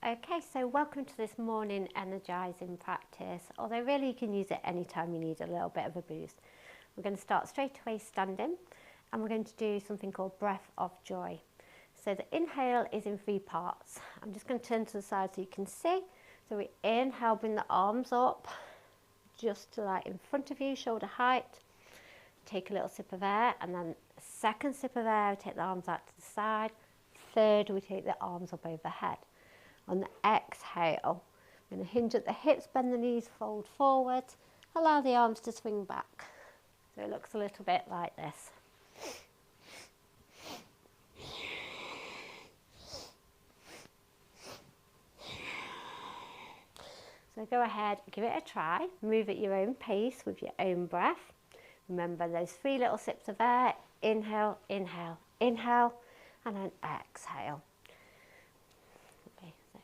Okay, so welcome to this morning energising practice, although really you can use it anytime you need a little bit of a boost. We're going to start straight away standing, and we're going to do something called breath of joy. So the inhale is in 3 parts. I'm just going to turn to the side so you can see. So we inhale, bring the arms up, just to like in front of you, shoulder height. Take a little sip of air, and then second sip of air, we take the arms out to the side. Third, we take the arms up overhead. On the exhale, I'm going to hinge at the hips, bend the knees, fold forward, allow the arms to swing back. So it looks a little bit like this. So go ahead, give it a try, move at your own pace with your own breath. Remember those 3 little sips of air, inhale, inhale, inhale, and then exhale. Okay, so.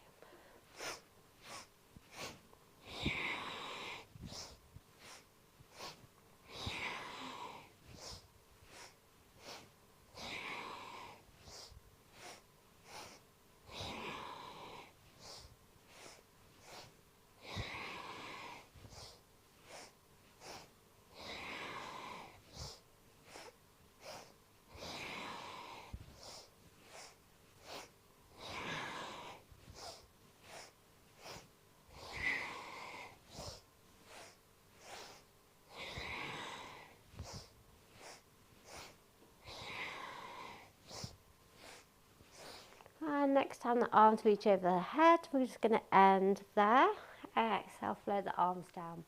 And next time the arms reach over the head, we're just going to end there. Exhale, float the arms down.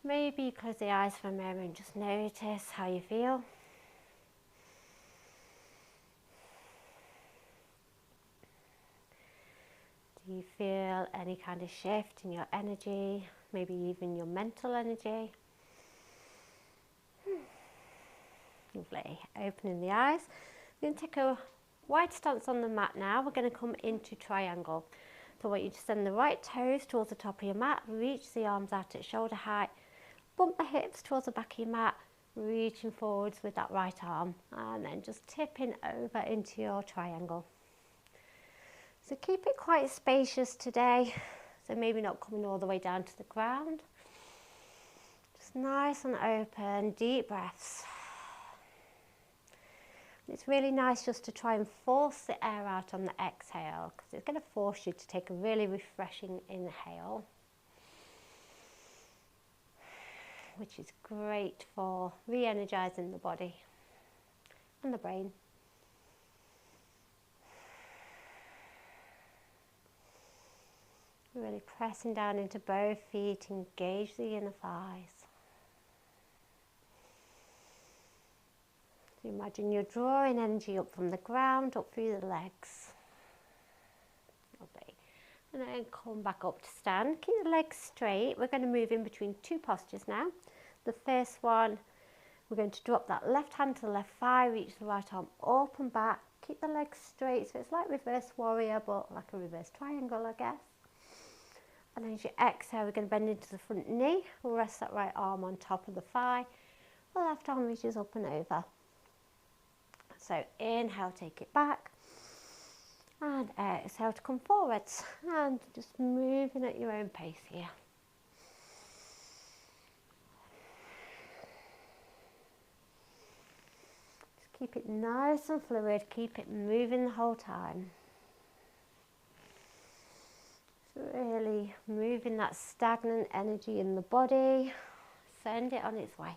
Maybe close the eyes for a moment and just notice how you feel. Do you feel any kind of shift in your energy, maybe even your mental energy? Lovely. Opening the eyes. We're going to take a wide stance on the mat now. We're going to come into triangle. So I want you to send the right toes towards the top of your mat, reach the arms out at shoulder height, bump the hips towards the back of your mat, reaching forwards with that right arm, and then just tipping over into your triangle. So keep it quite spacious today, so maybe not coming all the way down to the ground. Just nice and open, deep breaths. It's really nice just to try and force the air out on the exhale, because it's going to force you to take a really refreshing inhale, which is great for re-energizing the body and the brain. Really pressing down into both feet, engage the inner thighs. So imagine you're drawing energy up from the ground, up through the legs. Lovely. And then come back up to stand. Keep the legs straight. We're going to move in between 2 postures now. The first one, we're going to drop that left hand to the left thigh, reach the right arm up and back. Keep the legs straight, so it's like reverse warrior, but like a reverse triangle, I guess. And then as you exhale, we're going to bend into the front knee. We'll rest that right arm on top of the thigh. The left arm reaches up and over. So inhale, take it back, and exhale to come forwards, and just moving at your own pace here. Just keep it nice and fluid, keep it moving the whole time. Just really moving that stagnant energy in the body, send it on its way.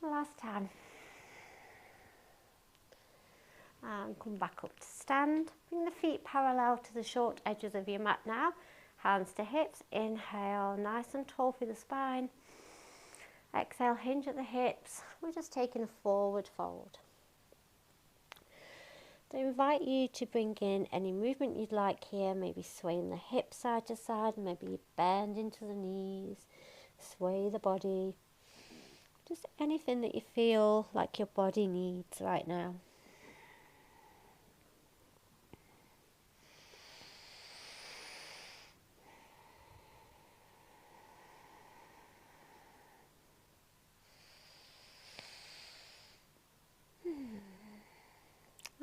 Last time. And come back up to stand. Bring the feet parallel to the short edges of your mat now. Hands to hips. Inhale, nice and tall through the spine. Exhale, hinge at the hips. We're just taking a forward fold. So I invite you to bring in any movement you'd like here. Maybe swaying the hips side to side. Maybe bend into the knees. Sway the body. Just anything that you feel like your body needs right now.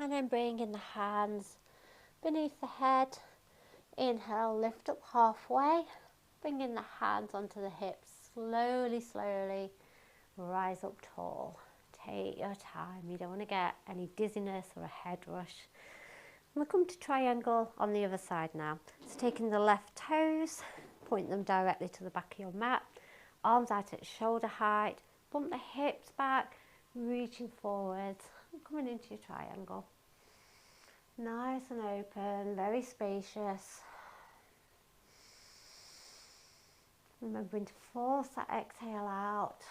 And then bring in the hands beneath the head. Inhale, lift up halfway. Bring in the hands onto the hips. Slowly, slowly rise up tall. Take your time. You don't want to get any dizziness or a head rush. And we'll come to triangle on the other side now. So taking the left toes, point them directly to the back of your mat. Arms out at shoulder height. Bump the hips back, reaching forwards. And coming into your triangle. Nice and open, very spacious. Remembering to force that exhale out.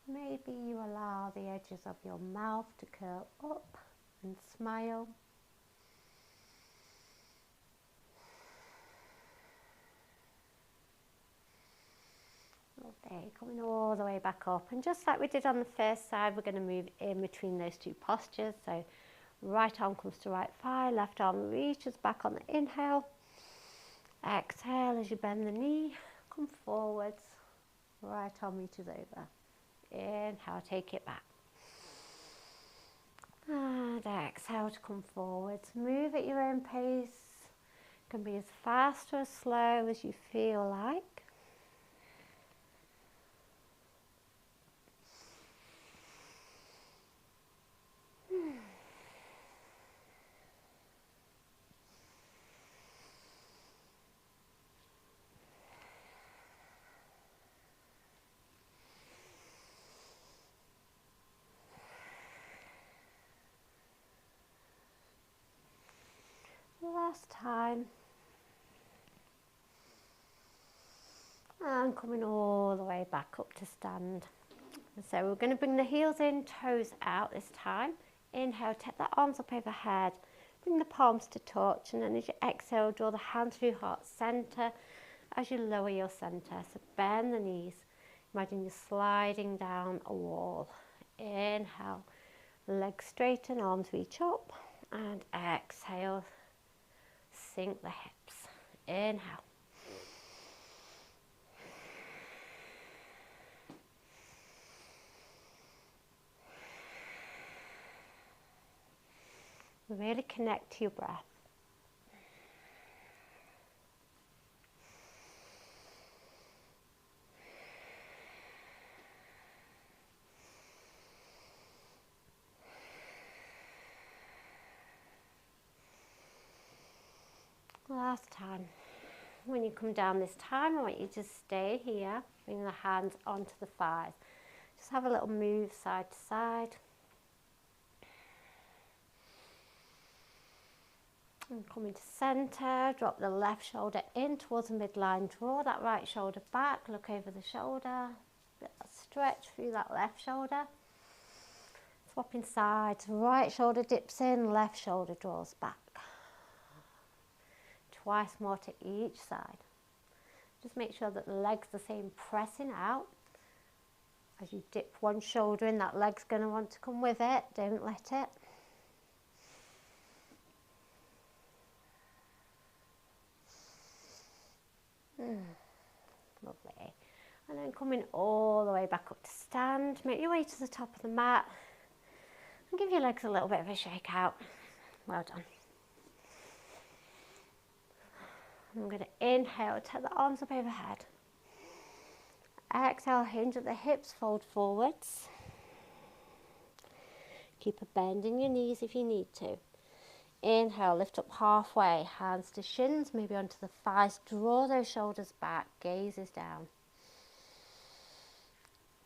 Maybe you allow the edges of your mouth to curl up and smile. Lovely, coming all the way back up. And just like we did on the first side, we're going to move in between those two postures. So right arm comes to right thigh, left arm reaches back on the inhale. Exhale as you bend the knee, come forwards, right arm reaches over. Inhale, take it back. And exhale to come forwards. Move at your own pace. It can be as fast or as slow as you feel like. Last time. And coming all the way back up to stand. So we're going to bring the heels in, toes out this time. Inhale, take the arms up overhead. Bring the palms to touch, and then as you exhale, draw the hands through your heart centre as you lower your centre. So bend the knees. Imagine you're sliding down a wall. Inhale, legs straighten, arms reach up, and exhale, sink the hips. Inhale. Really connect to your breath. Last time. When you come down this time, I want you to stay here. Bring the hands onto the thighs. Just have a little move side to side. And come into centre, drop the left shoulder in towards the midline, draw that right shoulder back, look over the shoulder, bit of stretch through that left shoulder. Swapping sides, right shoulder dips in, left shoulder draws back. Twice more to each side. Just make sure that the leg's the same, pressing out. As you dip one shoulder in, that leg's going to want to come with it, don't let it. Lovely. And then coming all the way back up to stand. Make your way to the top of the mat. And give your legs a little bit of a shake out. Well done. I'm going to inhale, take the arms up overhead. Exhale, hinge at the hips, fold forwards. Keep a bend in your knees if you need to. Inhale, lift up halfway, hands to shins, maybe onto the thighs. Draw those shoulders back, gaze is down.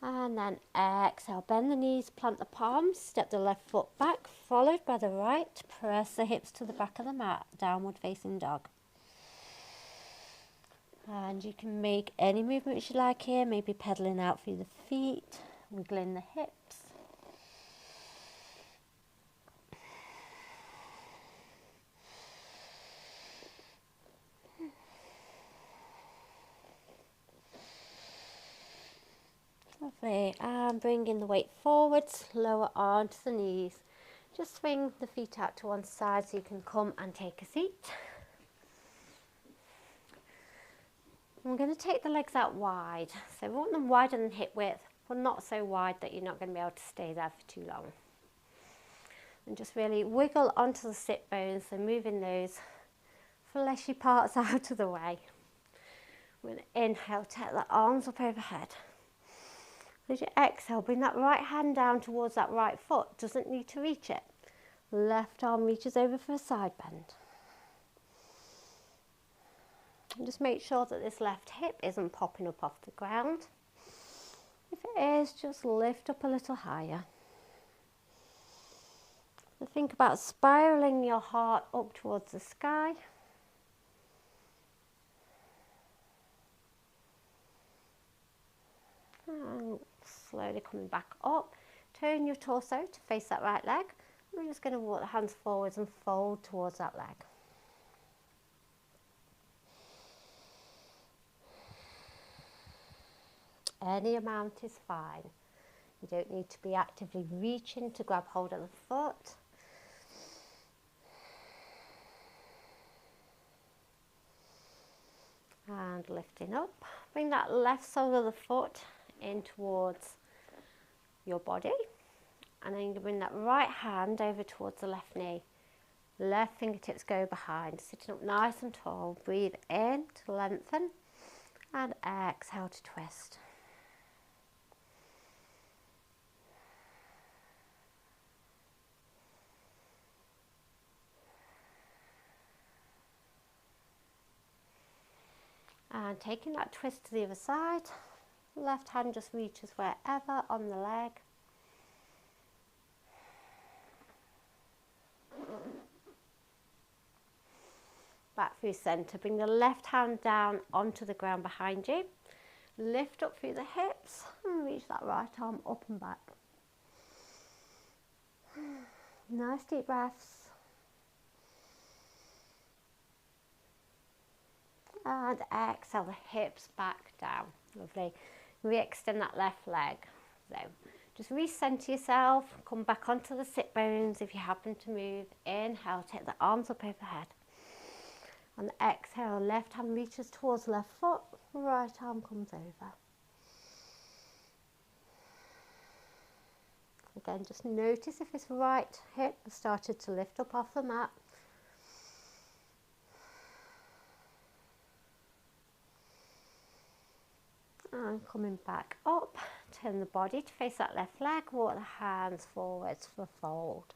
And then exhale, bend the knees, plant the palms, step the left foot back, followed by the right. Press the hips to the back of the mat, downward facing dog. And you can make any movements you like here, maybe pedaling out through the feet, wiggling the hips. Lovely, and bringing the weight forwards, lower arm to the knees. Just swing the feet out to one side so you can come and take a seat. We're going to take the legs out wide. So we want them wider than hip width, but not so wide that you're not going to be able to stay there for too long. And just really wiggle onto the sit bones, so moving those fleshy parts out of the way. We're going to inhale, take the arms up overhead. As you exhale, bring that right hand down towards that right foot. Doesn't need to reach it. Left arm reaches over for a side bend. And just make sure that this left hip isn't popping up off the ground. If it is, just lift up a little higher. So think about spiraling your heart up towards the sky. And slowly coming back up. Turn your torso to face that right leg. We're just going to walk the hands forwards and fold towards that leg. Any amount is fine. You don't need to be actively reaching to grab hold of the foot. And lifting up. Bring that left sole of the foot in towards your body. And then you bring that right hand over towards the left knee. Left fingertips go behind, sitting up nice and tall. Breathe in to lengthen and exhale to twist. And taking that twist to the other side, left hand just reaches wherever on the leg. Back through centre, bring the left hand down onto the ground behind you. Lift up through the hips and reach that right arm up and back. Nice deep breaths. And exhale the hips back down. Lovely. Re-extend that left leg. So just recenter yourself. Come back onto the sit bones if you happen to move. Inhale, take the arms up overhead. On the exhale, left hand reaches towards left foot. Right arm comes over. Again, just notice if this right hip has started to lift up off the mat. And coming back up, turn the body to face that left leg, walk the hands forwards for fold.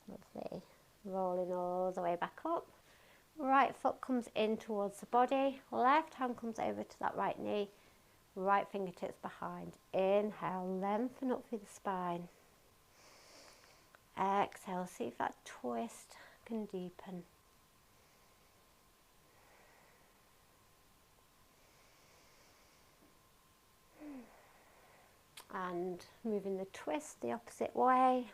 Lovely. Rolling all the way back up. Right foot comes in towards the body, left hand comes over to that right knee. Right fingertips behind. Inhale, lengthen up through the spine. Exhale, see if that twist can deepen. And moving the twist the opposite way.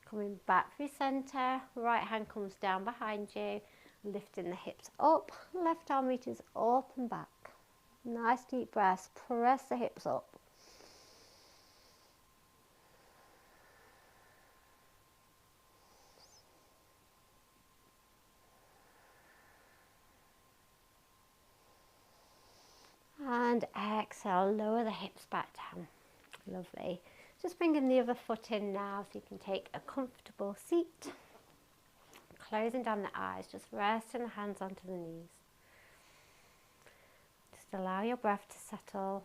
Coming back through centre, right hand comes down behind you, lifting the hips up, left arm reaches up and back. Nice deep breaths, press the hips up. And exhale, lower the hips back down. Lovely. Just bringing the other foot in now so you can take a comfortable seat. Closing down the eyes, just resting the hands onto the knees. Just allow your breath to settle.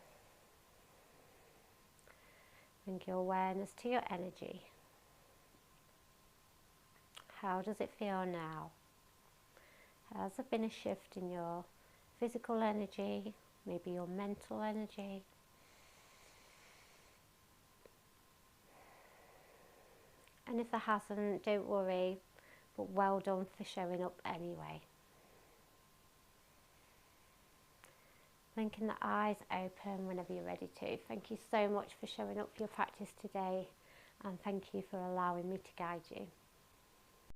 Bring your awareness to your energy. How does it feel now? Has there been a shift in your physical energy, maybe your mental energy? And if there hasn't, don't worry, but well done for showing up anyway. Blinking the eyes open whenever you're ready to. Thank you so much for showing up for your practice today, and thank you for allowing me to guide you.